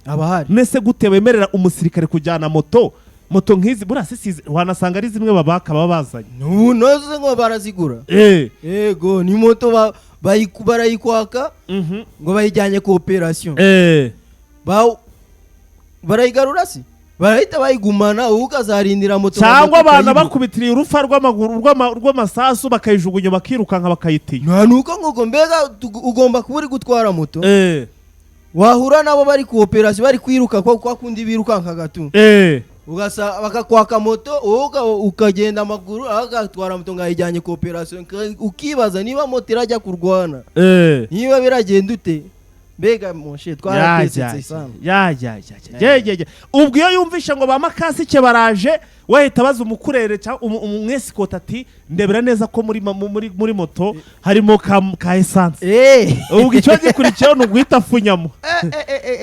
Nese gute bemerera umusirikare kujyana moto nk'izi burasisize wanasanga ari zimwe babaka babazanye noze ngo barazigura? Yego ni moto barayikwaka ngo bayijyanye ku operation barayigarura si barahita bayigumana ukazarindira moto cyangwa abana bakubitiriye urufa rw'amaguru rw'amasasu bakayijugunya bakirukanka bakayitinya. Nuko ngo mbega ugomba kuba uri gutwara moto wahura nabo bari ku operation bari kwiruka kwa kundi birukanka gatu ugasa bakakwaka moto ukagenda amaguru agatwara moto ngayijyanye ku operation, ukibaza niba moto irajya kurwana niba biragenda ute? Mbega monshe twaratetse sana ubwo iyo yumvisha ngo bamakasike baraje wahita baza umukurere cyangwa umwesikota ati ndebera neza ko muri moto harimo ka essence. Ubwo icyo gikurikiyeho ni uguhita afunyamo.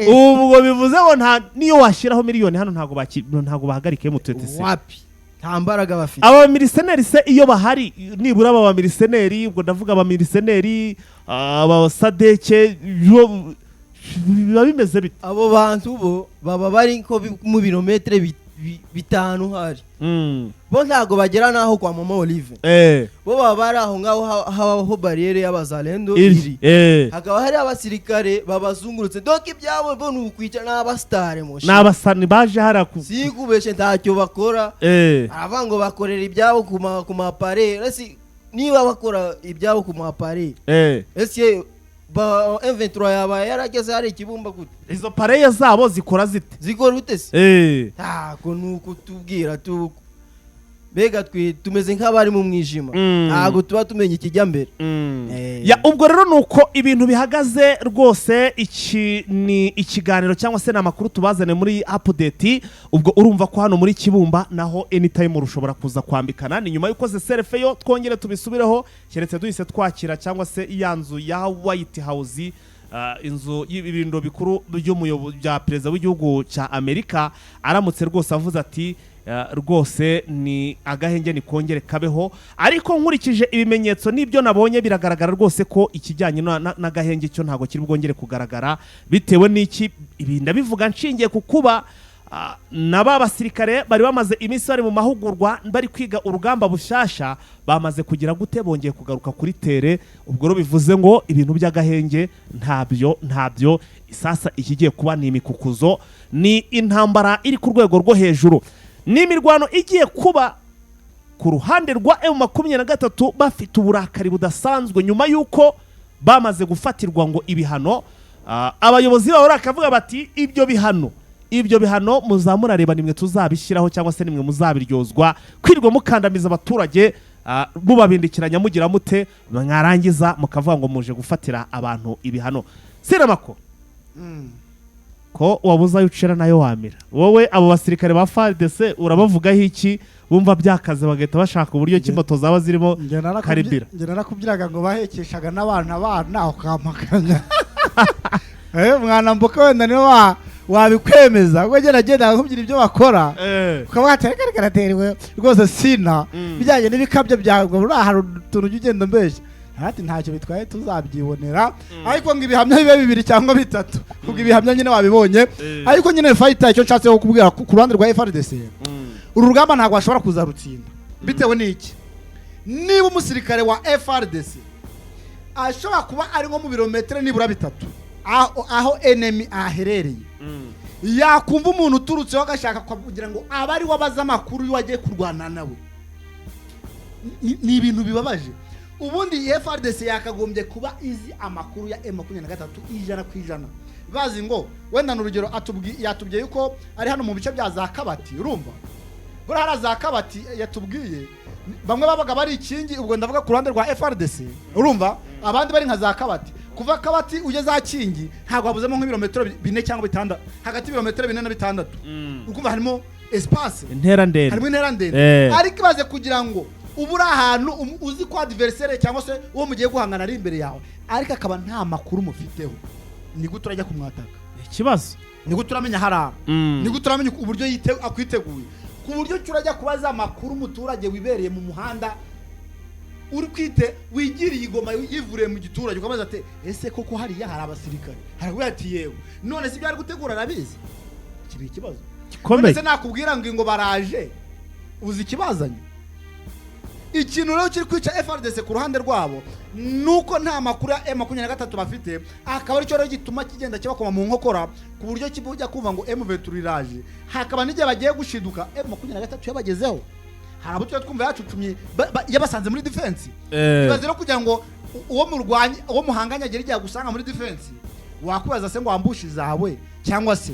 Ubwo bivuze ngo niyo washyiraho miliyoni hano ntago bahagarike M23 wapi nta mbaraga bafite. Aba miliseneri se iyo bahari nibura aba miliseneri, ubwo ndavuga aba miliseneri aba sadeke biba bimeze bite? Abo bantu bo baba bari ko mu birometre bitanu hari bo ntago bagera naho kwa Mama Olive. Bo baba bari aho ngaho habaho barriere y'abazalendo iri hakaba hari abasirikare babazungurutse. Donc ibyabo bo n'ukwica n'abastare moshe n'abasani baje haraku sikubeshe ntacyo bakora. Aravango bakorera ibyabo ku mapare niba bakora ibyabo ku mapare ese ba M23 yaba yarageze hari ikibumba gute? Izo pareye zabo zikora zite? Zikora ute se? Ko nuko tubwira mbega tumeze nk'abari mu mwijima ntabwo tuba tumenya ikijya mbere. Ubwo rero nuko ibintu bihagaze rwose. Iki ni ikiganiro cyangwa se n'amakuru tubazane muri update. Ubwo urumva ko hano muri Kibumba naho anytime urushobora kuza kwambikana. Ni nyuma yuko selfie yo twongere tubisubireho keretse duhise twakira cyangwa se iyanzu ya White House, inzu y'ibirindo bikuru by'umuyobozi bya perezida w'igihugu cya Amerika, aramutse rwose avuze ati rwose ni agahenge ni kongere kabeho. Ariko nkurikije ibimenyetso n'ibyo nabonye biragaragara rwose ko ikijyanye n'agahenge cyo ntago kiri bwongere kugaragara. Bitewe n'iki ibi ndabivuga nshingiye ku kuba naba basirikare bari bamaze iminsi bari mu mahugurwa bari kwiga urugamba bushasha, bamaze kugira gute bongeye kugaruka kuri tere. Ubwo rero bivuze ngo ibintu by'agahenge ntabyo sasa ikigiye kuba ni imikukuzo, ni intambara iri ku rwego rwo hejuru, ni imirwano igiye kuba ku ruhande rwa M23 bafite uburakari budasanzwe nyuma yuko bamaze gufatirwa ngo ibihano. Abayobozi babo bakavuga bati ibyo bihano muzamurareba nimwe tuzabishyiraho cyangwa se nimwe muzabiryozwa, kwirirwa mukandamiza abaturage mubabindikiranya mugira mute, mwarangiza mukavuga ngo muje gufatira abantu ibihano. Sinamako ko wabuza yucira nayo wamira. Wowe abo basirikare ba FARDC urabavugaho iki? Bumva byakaze bagahita bashaka uburyo cy'imoto zaba zirimo karibira. Nge narakubwiraga ngo bahekeshaga n'abana ukampakanya. Mwana mboka wenda niwe wabikwemeza ngo geragenda nkubwira ibyo bakora ukaba waterekarateriwe rwose sina bijyanye n'ibikabyo byago uri ahantu tuntu ugenda mbeshya hati ntacyo bitwaye tuzabyibonera. Ariko ngo ibihamya bibe 2 cyangwa 3 ubwo ibihamya nyine wabibonye. Ariko nyine fighter icyo nshatse kukubwira ku ruhande rwa FARDC uru rugamba ntabwo ashobora kuzarutsinda. Bitewe n'iki? Niba umusirikare wa FARDC ashobora kuba ari nko mu birometero nibura 3 aho enemy aherereye, yakumva umuntu uturutseho agashaka kugira ngo abari wabaza amakuru wagiye kurwana nawe, ni ibintu bibabaje. Ubundi FARDC yakagombye kuba izi amakuru ya M23 100%, bazi ngo wenda n'urugero yatubwiye yuko ari hano mu bice bya za Kabati. Urumva buri hara za Kabati yatubwiye bamwe babaga bari ikingi, ubwo ndavuga ku ruhande rwa FARDC. Urumva abandi bari nka za Kabati. Kuva Kabati uje za Kingi ntabwo habuzemo nk'ibirometero 4 cyangwa 6, hagati y'ibirometero 4 na 6. Ukumva harimo espace, intera ndende, harimo intera ndende. Ariko baze kugira ngo ubura ahantu uzi ko adversaire cyangwa se uwo mugiye guhangana ari imbere yawe, ariko akaba nta makuru mufiteho, ni gute urajya kumwataka? Ikibazo ni gute uramenya harara, ni gute uramenya uburyo akwiteguye, ku buryo cyurajya kubaza amakuru umuturage wibereye mu muhanda uri kwite wigiriye igoma yivuriye mu giturage ukabaza ati ese koko hariya hari abasirikare, haraguye ati yewe none si byari gutegura arabizi. Kiri ikibazo gikomeye. Ese nakubwira ngo baraje uzi ikibazanye. Ikintu rero kiri kwica FARDC ku ruhande rwabo nuko nta makuru ya M23 bafite, akaba ari cyo rero gituma kigenda kibakoma mu nkokora ku buryo kibujya kumva ngo M23 iraje, hakaba n'igihe bagiye gushiduka M23 yabagezeho. Hari abo twumva yacucumye yabasanze muri defense. Ibaze no kugira ngo uwo murwanyi uwo muhanganya agera igiye gusanga muri defense, wakubaza se ngo ambushi zawe cyangwa se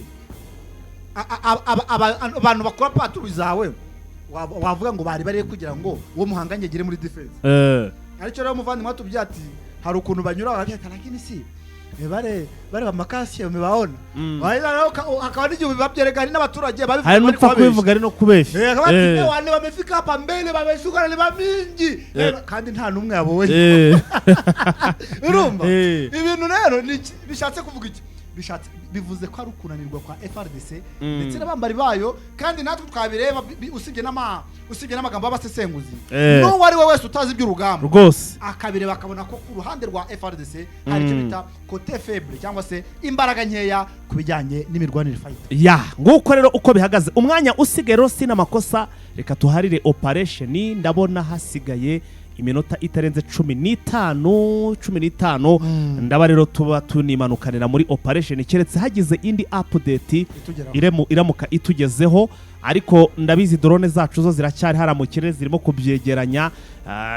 abantu bakora patrouille zawe wavuga ngo bari kugira ngo uwo muhanganye agere muri defense. Aricyo rero muvandi mwatubye ati hari ukuntu banyura bakeka lakini si bare bamakasi yamebaona hakaba n'igihe babyereka n'abaturage babivuga bari kubivuga ari no kubeshya. Wane bamefika hapa mbele bameshuka ni bamingi kandi nta numwe yabonye. Urumva ibintu rero bishatse kuvuga iki? Bishatse bivuze ko ari ukunanirwa kwa FARDC ndetse n'abambari bayo, kandi natwe twabireba usibye n'amagambo y'abasesenguzi. No wari we wese utazi iby'urugamba rwose akabireba akabona ko ku ruhande rwa FARDC hari icyo bita côté faible cyangwa se imbaraga nkeya ku bijyanye n'imirwanire fight. Nguko rero uko bihagaze umwanya usigaye rero sina makosa, reka tuharire operation. Ndabona hasigaye iminota itarenze 15 ndaba rero tuba tunimanukanira muri operation keretse hagize indi update iramuka itugezeho. Ariko ndabizi drone zacu zo ziracyari haramukire zirimo kubyegeranya.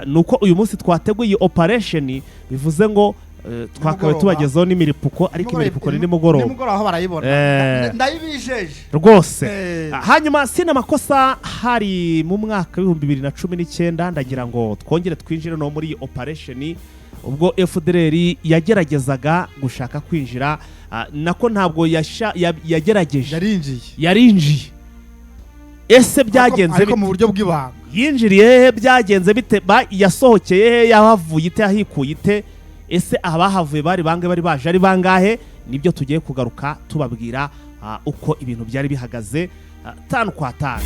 Nuko uyu munsi twateguye operation bivuze ngo twakabaye tubagezaho n'imiripuko ariko imiripuko ni nimugoroba aho barayibona ndayibijeje rwose. Hanyuma Sinamakosa hari mu mwaka w'2019 ndagira ngo twongere twinjire no muri operation ubwo FDLR yageragezaga gushaka kwinjira nako ntabwo yagerageje yarinjiye. Ese byagenze ariko mu buryo bw'ibanga yinjiriye he byagenze bite yasohokeye he yahavuye ite yahikuye ite ese abahavuye bari baje ari bangahe nibyo tugiye kugaruka tubabwira uko ibintu byari bihagaze 5 kwa 5.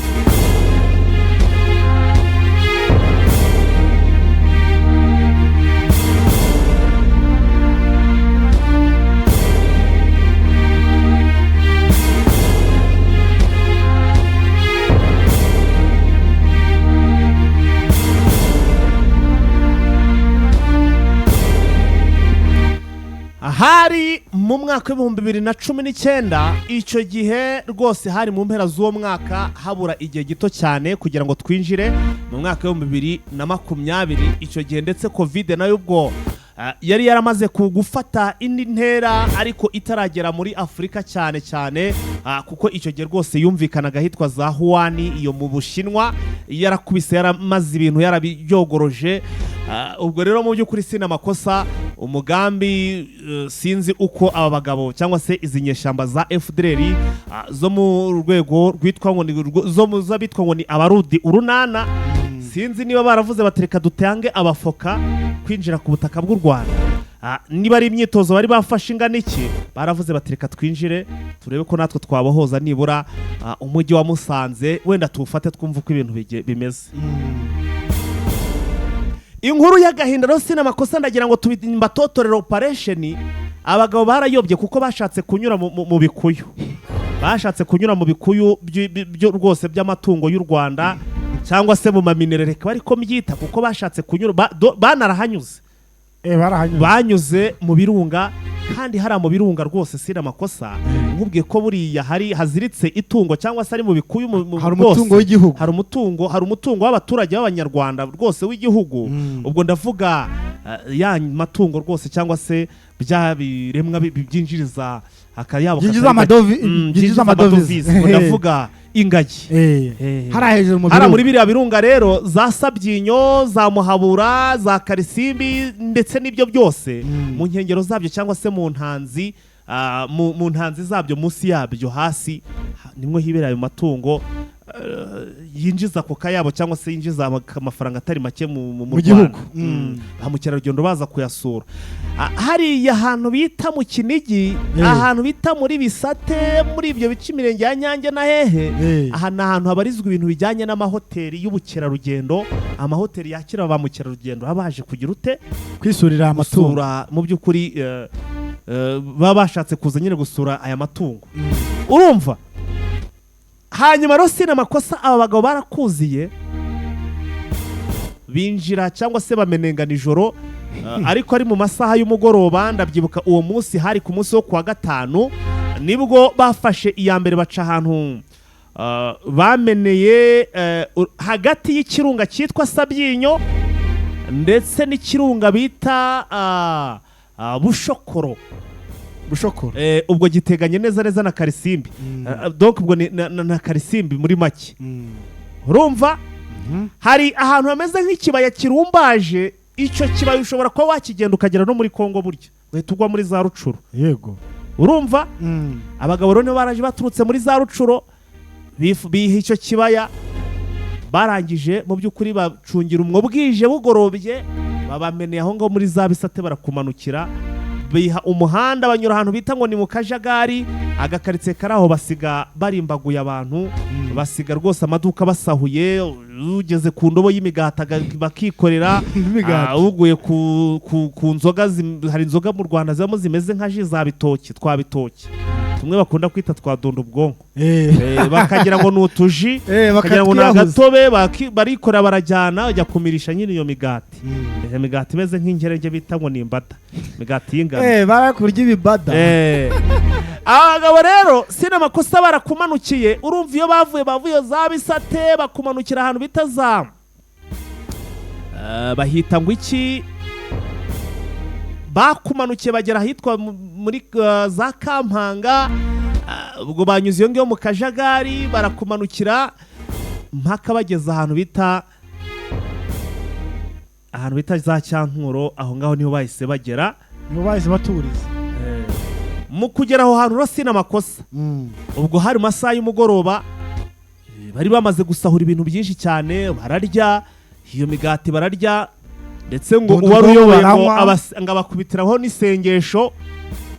Hari mu mwaka w'2019 icyo gihe rwose hari mu mpera z'uwo mwaka habura igihe gito cyane kugira ngo twinjire mu mwaka w'2020 icyo gihe ndetse covid nayo ubwo yari yaramaze kugufata indi ntera ariko itaragera muri Afrika cyane kuko icyo gihe rwose yumvikanaga hitwa za Wuhan iyo mu Bushinwa yarakubise yaramaze ibintu yarabyogoroje. Ubwo rero mu by'ukuri Sinamakosa umugambi sinzi uko aba bagabo cyangwa se izi nyeshamba za FDLR zo mu rwego rwitwa ngo zo zabitwa ngo ni abarudi urunana sinzi niba baravuze batereka dutange abafoka kwinjira ku butaka bw'u Rwanda. Niba ari imyitozo bari bafashe ingana iki baravuze batereka twinjire turebe ko natwe twabohoza nibura umujyi wa Musanze wenda tuwufate twumva uko ibintu bimeze. Inkuru y'agahinda no Sinamakosa ndagira ngo tubatotorera operation abagabo barayobye kuko bashatse kunyura mu bikuyu byo rwose by'amatungo y'u Rwanda cyangwa se mu maminerere bariko myita kuko bashatse kunyura banarahanyuze banyuze mu birunga kandi hari mu birunga rwose Sinamakosa nkubwiye ko buriya hari haziritse itungo cyangwa se ari mu bikuyu hari umutungo w'igihugu hari umutungo w'abaturage b'abanyarwanda rwose w'igihugu. Ubwo ndavuga ya matungo rwose cyangwa se bya biremwa byinjiriza akayabo byinjiza amadovize ndavuga ingagi hari muri biriya birunga rero za Sabyinyo za Muhabura za Karisimbi ndetse n'ibyo byose mu nkengero zabyo cyangwa se mu ntanzi zabyo munsi yabyo hasi nimwe hibera ayo matungo yinjiza ku kayabo cyangwa se yinjiza amafaranga atari make mu gihugu. Ba mukerarugendo baza kuyasura hari ahantu bita mu Kinigi ahantu bita muri Bisate muri ibyo bice imirenge ya Nyange na hehe aha ni ahantu habarizwa ibintu bijyanye n'amahoteli y'ubukerarugendo amahoteli yakira ba mukerarugendo abaje kugira ute kwisurira amatungo mu by'ukuri baba bashatse kuza nyine gusura aya matungo urumva. Hanyuma rero Sinamakosa aba bagabo barakuziye binjira cyangwa se bamenenga nijoro ariko ari mu masaha y'umugoroba ndabyibuka uwo munsi hari ku munsi wo kuwa gatanu nibwo bafashe iya mbere baca ahantu bameneye hagati y'ikirunga cyitwa Sabyinyo ndetse n'ikirunga bita Bushokoro ubwo giteganye neza na Karisimbi donc ubwo na Karisimbi muri make urumva. Hari ahantu hameze nk'ikibaya kirumbaje icyo kibaya ushobora kuba wakigenda ukagera no muri Kongo burya uhita ugwa muri za Rucuro yego urumva. Abagabo rero baraje baturutse muri za Rucuro biha icyo kibaya barangije mu by'ukuri bacungira umwo bwije bugorobye babameneye aho ngo muri za Bisate barakumanukira biha umuhanda banyura ahantu bita ngo ni mu Kajagari agakaritse karaho basiga barimbaguye abantu basiga rwose amaduka basahuye ugeze ku ndobo y'imigati bakikorera uguye ku nzoga hari inzoga mu Rwanda zibamo zimeze nka ji za bitoki twa bitoki tumwe bakunda kwita twa dondo ubwonko bakagira ngo ni utuji bakagira ngo ni agatobe barikorera barajyana bajya kumirisha nyine iyo migati imigati imeze nk'ingerege bita ngo ni imbada imigati y'ingano barakurya ibibada abagabo rero Sinamakosa barakumanukiye urumva iyo bavuye za Bisate bakumanukira ahantu bita za bahita ngo iki bakumanukiye bagera ahitwa muri za Kampanga, ubwo banyuze iyo ngiyo mu Kajagari barakumanukira mpaka bageze ahantu bita za Cyankuro, aho ngaho niho bahise bagera, niho bahise baturiza. mu kugera aho hantu Sina Makosa ubwo hari masaha y'umugoroba, bari bamaze gusahura ibintu byinshi cyane, bararya iyo migati bararya, ndetse ngo uwari uyoboye ngo abakubitiraho n'isengesho,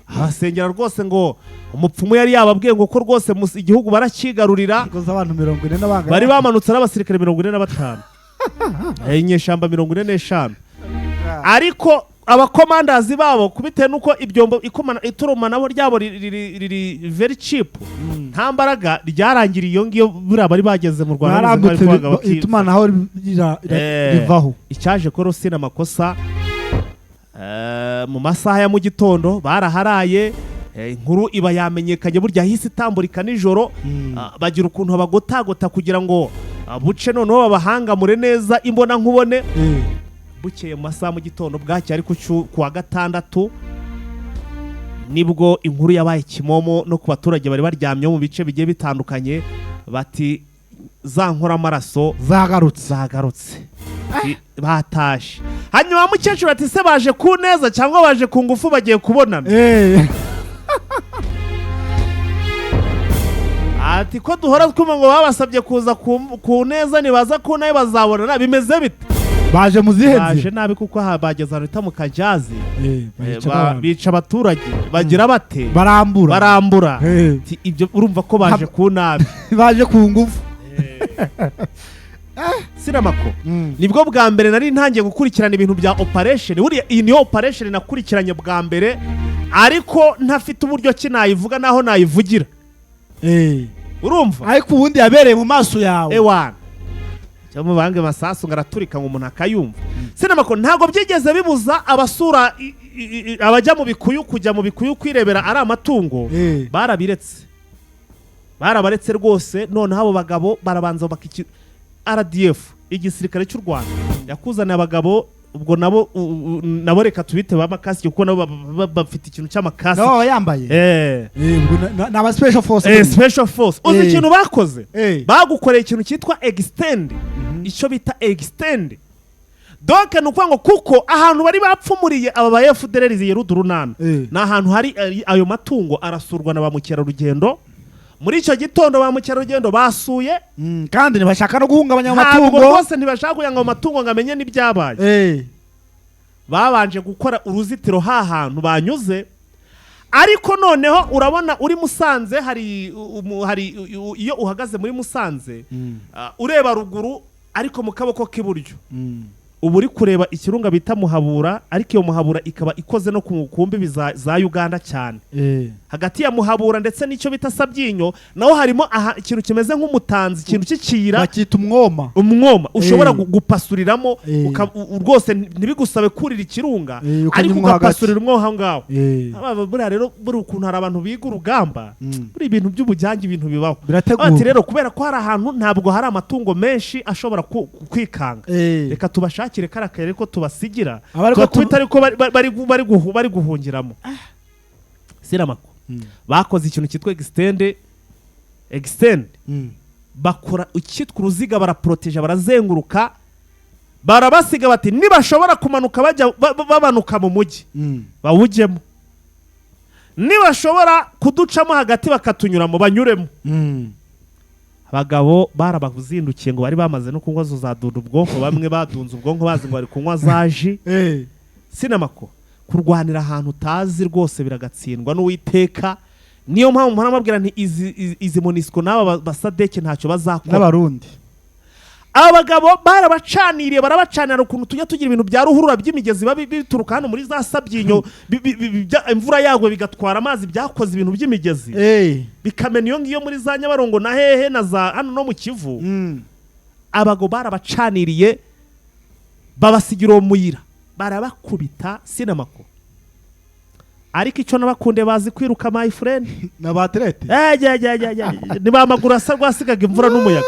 abasengera rwose ngo umupfumu yari yababwiye ngo ko rwose igihugu barakigarurira, bari bamanutse n'abasirikare 45 inyeshamba 45, ariko abakomandazi babo kubitewe nuko ibyombo ituruma nabo ryabo riri very cheap, nta mbaraga ryarangiriye iyo ngiyo buriya bari bageze mu Rwanda itumanaho rivaho. Icyaje ko Sina Makosa mu masaha ya mu gitondo baraharaye, inkuru iba yamenyekanye burya hisi itamburika nijoro, bagira ukuntu bagotagota kugira ngo buce noneho babahangamure neza imbona nkubone. Bukeye mu masaha mu gitondo bwacye ariko kuwa gatandatu nibwo inkuru yabaye kimomo no ku baturage bari baryamye mu bice bigiye bitandukanye, bati za nkora amaraso zagarutse batashe. Hanyuma mukecuru ati se baje ku neza cyangwa baje ku ngufu bagiye kubonana? Ati ko duhora twumva ngo babasabye kuza ku neza nibaza ku nayo bazabonana, bimeze bite? Baje muzihenze, baje nabi kuko bageze ahantu bita mu Kajazi, bica abaturage bagira bate, barambura. Ibyo urumva ko baje ku nabi, baje ku ngufu. Sina Mako nibwo bwa mbere nari ntangiye gukurikirana ibintu bya operation. Iyi ni operation nakurikiranye bwa mbere, ariko ntafite uburyo ki nayivuga naho nayivugira. Urumva ariko ubundi yabereye mu maso yawe ewana cyangwa bange masasu ngaraturika ngo umuntu akayumva. Sina Mako ntago byigeze bibuza abasura abajya mu bikuyu kujya mu bikuyu kwirebera ari amatungo, barabaretse rwose. None abo bagabo barabanza bakiki RDF igisirikare cy'u Rwanda yakuzana abagabo, ubwo nabo reka tubite bamakasi kuko nabo bafite ikintu cy'amakasi yambaye n'aba special force. Special force uzi ikintu bakoze, bagukoreye ikintu cyitwa extend, icyo bita extend. Donc nuko ngo kuko ahantu bari bapfumuriye aba ba FDLR y'Urunana na ahantu hari ayo matungo arasurwa na ba mukerarugendo. Muri icyo gitondo ba mukerarugendo basuye, kandi ntibashaka no guhungabanya amatungo, bose ntibashaka kuyanga amatungo ngamenye n'ibyabaye. Babanje gukora uruzitiro hahantu banyuze, ariko noneho urabona uri Musanze hari iyo uhagaze muri Musanze ureba ruguru ariko mu kaboko k'iburyo ubu uri kureba ikirunga bita Muhabura, ariko iyo Muhabura ikaba ikoze no ku kumbi za Uganda cyane. Hagati ya Muhabura ndetse n'icyo bita Sabyinyo naho harimo ikintu kimeze nk'umutanzi, ikintu cy'ikira bakita umwoma ushobora gupasuriramo rwose ntibigusabe kurira ikirunga, ariko ugapasurira umwoha ngaho. Buriya rero buri ukuntu hari abantu biga urugamba, buri ibintu by'ubujyange ibintu bibaho. Ati rero kubera ko hari ahantu ntabwo hari amatungo menshi ashobora kwikanga, reka tubashakire karakare ko tubasigira twita ariko bari guhungiramo. Sina Mako bakoze ikintu cyitwa extend, bakora icyitwa uruziga, baraproteja, barazenguruka, barabasiga bati nibashobora kumanuka bajya babanuka mu mujyi bawujyemo, nibashobora kuducamo hagati bakatunyuramo banyuremo. Abagabo barabazindukiye ngo bari bamaze no kunywa zo zadunda ubwonko, bamwe badunze ubwonko bazi ngo bari kunywa zaji. Sina Mako kurwanira ahantu utazi rwose biragatsindwa n'Uwiteka. Niyo mpamvu mparamabwira nti izi Monisco n'aba basadeke ntacyo bazakora n'abarundi. Abagabo barabacaniriye, barabacanira ukuntu tujya tugira ibintu bya ruhurura by'imigezi bituruka hano muri za Sabyinyo, imvura yagwe bigatwara amazi, byakoze ibintu by'imigezi bikamena iyo ngiyo muri za Nyabarongo na hehe na za hano no mu Kivu. Abagabo barabacaniriye babasigira uwo muyira, barabakubita. Sina Mako ariko icyo nabakunde bazi kwiruka my friend n'abatlete ni bamaguru asa rwasigaga imvura n'umuyaga.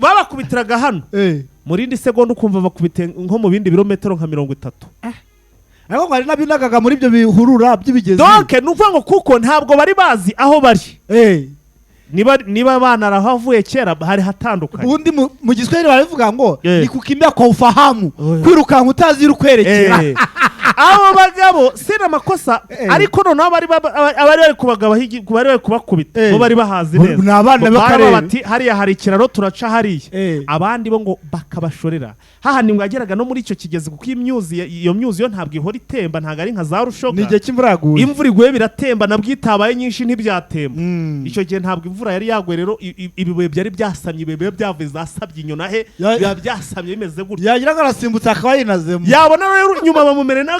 Babakubitiraga hano muri indi segonda ukumva bakubite nko mu bindi birometero nka 30. ariko ngo hari n'abinagaga muri ibyo bihurura by'ibigezi donc ni ukuvuga ngo kuko ntabwo bari bazi aho bari niba banarahavuye kera hari hatandukanye. ubundi mu giswahili baravuga ngo Eh. ni kukimbia kwa ufahamu kwirukanka utazi urukwerekera. abo bagabo sina amakosa ariko noneho abari bari kubakubita bo bari bahazi neza. Ni abana b'akarere. bati hariya hari ikiraro turaca hariya abandi bo ngo bakabashorera hahandi ngo yageraga no muri icyo kigezi kuko iyo myuzi yo ntabwo ihora itemba ntabwo ari nka za rushoga. ni igihe cy'imvura yaguye imvura iguye biratemba nabwo itabaye nyinshi ntibyatemba. icyo gihe ntabwo imvura yari yaguye rero ibibuye byari byasamye ibibuye byavuye zasabye inyuna he biba byasamye bimeze gutya. yagira ngo arasimbutse akaba yinazemo yabona rero nyuma bamumere nawe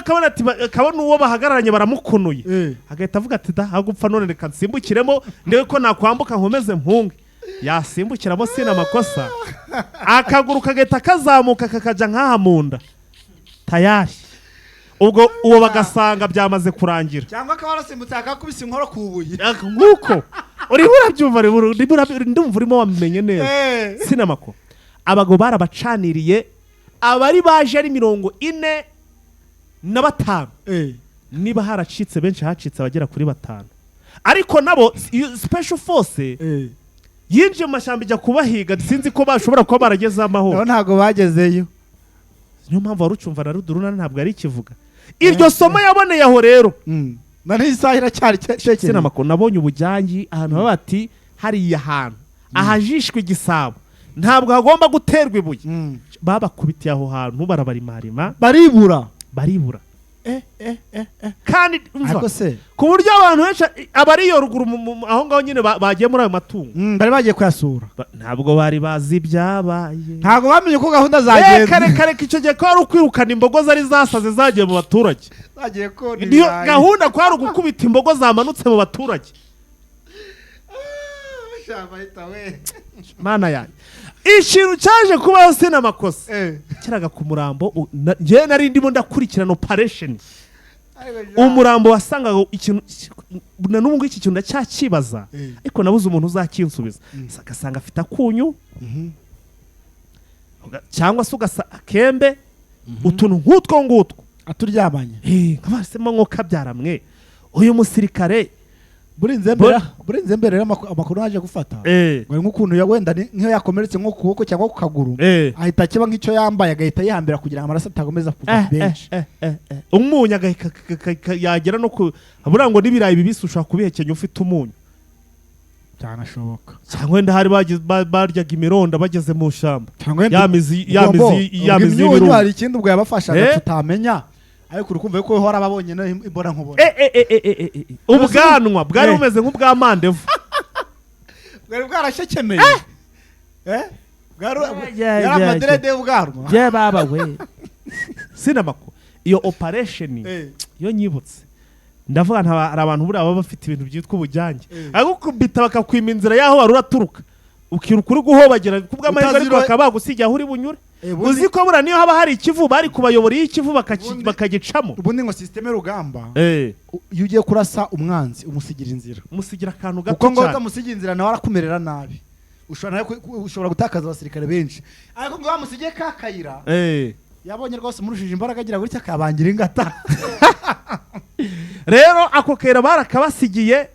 akabona uwo bahagararanye baramukunuye agahita avuga ati da gupfa none reka nsimbukiremo ndebe ko nakwambuka nkomeze mpunge. yasimbukiramo sina amakosa akaguru kagahita kazamuka kakajya nk'aha mu nda tayari ubwo uwo bagasanga byamaze kurangira cyangwa akaba arasimbutse akakubise inkoro ku buye nk'uko urimo urabyumva ndumva urimo wamenye neza sina amako abagabo barabacaniriye abari baje ari 45 niba haracitse benshi hacitse abagera kuri 5 ariko nabo special force yinjiye mu mashyamba ijya kubahiga sinzi ko bashobora kuba baragezeho amahoro. ntabwo bagezeyo niyo mpamvu wari ucumva na ruduruna ntabwo yari ikivuga iryo somo yaboneye aho rero. none isaha iracyari sina amakuru nabonye ubujyangi ahantu baba bati hariya hantu ahajishwe igisabo ntabwo hagomba guterwa ibuye. babakubitiye aho hantu barabarimarima baribura kandi ku buryo abantu benshi abari iyo ruguru aho ngaho nyine bagiye muri ayo matungo bari bagiye kuyasura ntabwo bari bazi ibyabaye ntabwo bamenye ko gahunda zagenze. reka icyo gihe ko ari ukwirukana imbogo zari zasaze zagiye mu baturage. niyo gahunda ko ari ugukubita imbogo zamanutse mu baturage. mana yanjye ikintu cyaje kubaho sina amakosa kiraga ku murambo njye nari ndimo ndakurikirana operation umurambo wasangaga ikintu na n'ubwo iki kintu ndacyakibaza ariko nabuze umuntu uzakinsubiza agasanga afite akunyu cyangwa se akembe utuntu nk'utwo ngutwo aturyamanye nk'abasema nko kabyaramwe uyu musirikare burinze mbere amakuru yaje gufata nk'ukuntu wenda nk'iyo yakomeretse nko ku kuboko cyangwa ku kaguru ahita kiba nk'icyo yambaye agahita yihambira kugira ngo amaraso atakomeza kuva benshi umunyu yagera no ku buriya ngo n'ibirayi bibisi ushobora kubihekenya ufite umunyu byanashoboka cyangwa wenda hari baryaga imironda bageze mu ishyamba yamizi y'ibirunga hari ikindi ubwo yabafashaga tutamenya ariko urukumva ko hora ababonye no imbona nkubona ubwanwa bwari bumeze nk'ubwa mandevu bwari bwarashekemeye yari amaderede y'ubwanwa bye baba we sinamako iyo operation yo nyibutse ndavuga hari abantu buriya baba bafite ibintu byitwa ubujyange agukubita bakakwima inzira yaho wari uraturuka ukiruka uri guhobagera kubw'amahirwe ariko bakaba bagusigiye aho uri bunyure uzi ko buriya niyo haba hari ikivu bari kubayobora iyo ikivu bakagicamo ubundi ngo systeme rugamba iyo ugiye kurasa umwanzi umusigira inzira umusigira akantu gato cyane kuko ngo utamusigira inzira nawe arakumerera nabi ushobora gutakaza abasirikare benshi ariko ngo bamusigiye ka kayira yabonye rwose murushije imbaraga agira gutya akabangira ingata rero ako kayira barakabasigiye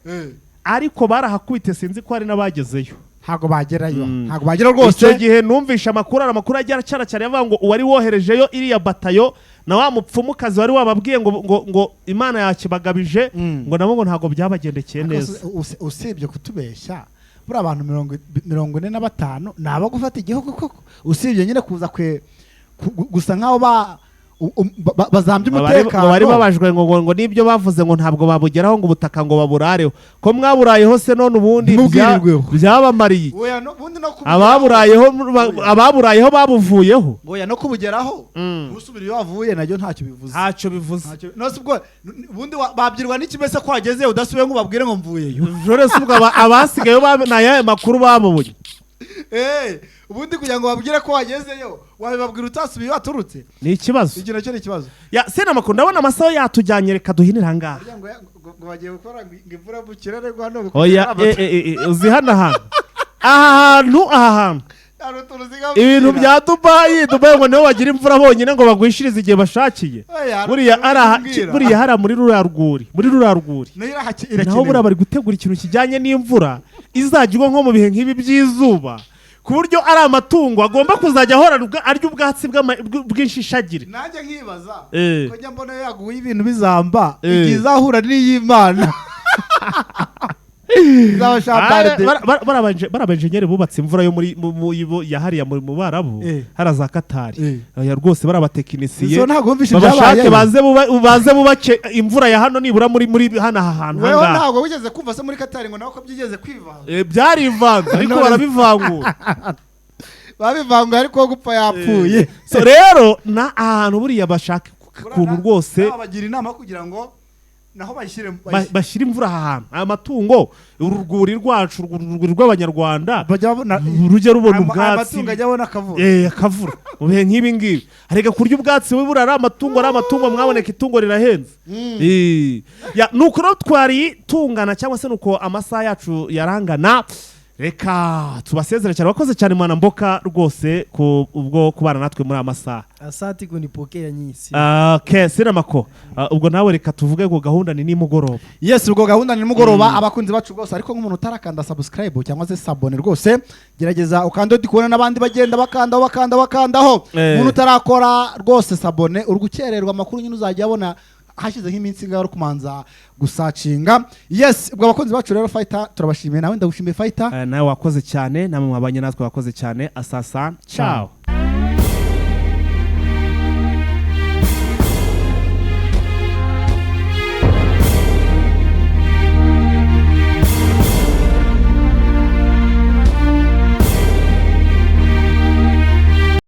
ariko barahakubite sinzi ko hari n'abagezeyo ntago bagerayo ntago bagera rwose. icyo gihe numvisha amakuru agira cyane yavuga ngo uwari woherejeyo iriya batayo na wa mupfumukazi wari wababwiye ngo Imana yakibagabije ngo nabo ngo ntago byabagendekeye neza. usibye kutubeshya buri abantu 45 naba gufata igihugu koko usibye nyine kuza gusa nkaho bazambye umutekano bari babajwe ngo nibyo bavuze ngo ntabwo babugeraho ngo ubutaka ngo baburareho ko mwaburayeho se none ubundi byabamariye ababurayeho babuvuyeho oya no kubugeraho usubira iyo wavuye nacyo ntacyo bivuze nose ubwo ubundi babyirwa n'ikimese ko wageze udasubiye ngo babwire ngo mvuyeyo jore se ubwo abasigaye naye makuru babonye ubundi kugira ngo babwire ko wagezeyo wabibabwira utasubiye waturutse ni ikibazo iki nacyo ni ikibazo ya sena makuru ndabona amasaho yatujyanye reka duhinira ngaha ngo bagiye gukora imvura mu kirere hano oya uzi hano aha hantu ibintu bya Dubai ngo niho bagira imvura bonyine ngo bagwishirize igihe bashakiye. Buriya hara muri ruriya rwuri naho buriya bari gutegura ikintu kijyanye n'imvura izajya igwa nko mu bihe nk'ibi by'izuba, ku buryo ari amatungo agomba kuzajya ahora arya ubwatsi bw'inshishagire. Nanjye nkibaza ko njya mbona yaguye ibintu bizamba igihe izahura n'iy'Imana. Barabenjenyeri bubatse imvura yo muri yahariya mu Barabu hara za Katari rwose barabatekinisiye babashake baze bubake imvura ya hano nibura muri hano ahantu hangaha. Wewe ntabwo wigeze kumva se muri Katari ngo nako byigeze kwivanga? Byarivanze ariko barabivangura babivanga ariko gupfa yapfuye. So rero na ahantu buriya bashaka kuntu rwose bagira inama kugira ngo naho bashyira imvura ahantu amatungo uruguri rwacu uruguri rw'Abanyarwanda rujya rubona ubwatsi amatungo ajya abona akavura mu bihe nk'ibi ngibi. Arega kurya ubwatsi wibura ari amatungo mwaboneka itungo rirahenze. Nuko rero twari tungana cyangwa se nuko amasaha yacu yarangana, reka tubasezere cyane. Wakoze cyane mwana mboka rwose ubwo kubana natwe muri amasaha. Asante kunipokea nyisi. Sina mako. Ubwo nawe reka tuvuge ngo gahunda ni nimugoroba. Yes, ubwo gahunda ni nimugoroba. Abakunzi bacu rwose ariko nk'umuntu utarakanda subscribe cyangwa se sabone rwose gerageza ukanda dikubona n'abandi bagenda bakandaho. Umuntu utarakora rwose sabone urugukererwa amakuru nyine uzajya abona hashize nk'iminsi ngaho kumanza gusacinga. Yes, ubwo abakunzi bacu rero Fighter turabashimiye, nawe ndagushimiye Fighter. Nawe wakoze cyane, namwe mwabanye natwe wakoze cyane. Asasa ciao.